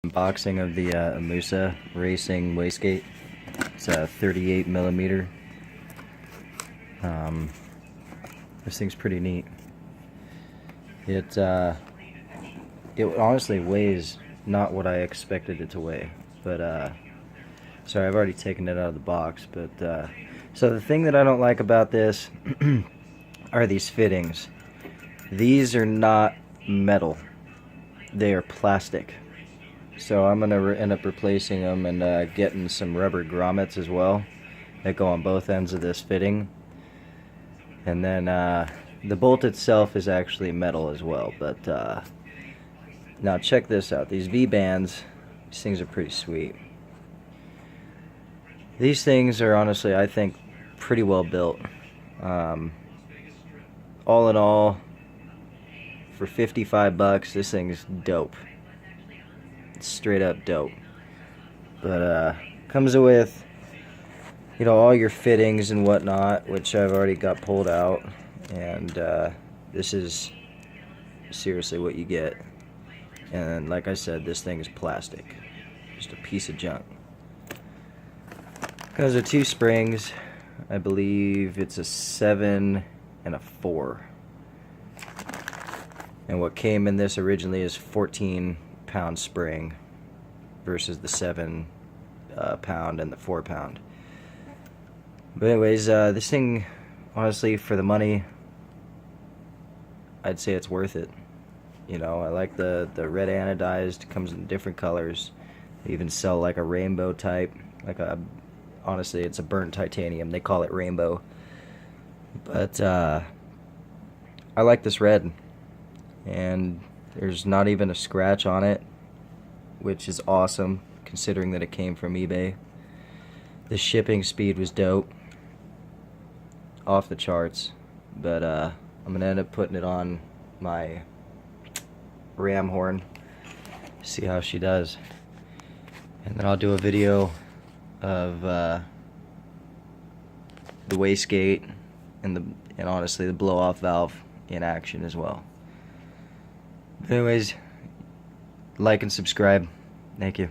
Unboxing of the EMUSA Racing Wastegate. It's a 38 millimeter. This thing's pretty neat. It honestly weighs not what I expected it to weigh, but sorry, I've already taken it out of the box. But so the thing that I don't like about this are these fittings. These are not metal; they are plastic. So I'm going to end up replacing them and getting some rubber grommets as well that go on both ends of this fitting. And then the bolt itself is actually metal as well. But now check this out. These V-bands, these things are pretty sweet. These things are honestly, I think, pretty well built. All in all, for 55 bucks, this thing's dope. Straight up dope. But comes with, you know, all your fittings and whatnot, which I've already got pulled out, and this is seriously what you get. And like I said, this thing is plastic, just a piece of junk. Comes with 2 springs. I believe it's a 7 and a 4, and what came in this originally is 14-pound spring versus the 7-pound and the 4-pound. But anyways, this thing, honestly, for the money, I'd say it's worth it. You know, I like the red anodized, comes in different colors. They even sell like a rainbow type, honestly, it's a burnt titanium. They call it rainbow. But I like this red, and there's not even a scratch on it, which is awesome considering that it came from eBay. The shipping speed was dope, off the charts. But I'm gonna end up putting it on my ram horn, see how she does, and then I'll do a video of the wastegate and honestly the blow off valve in action as well. But anyways, like and subscribe. Thank you.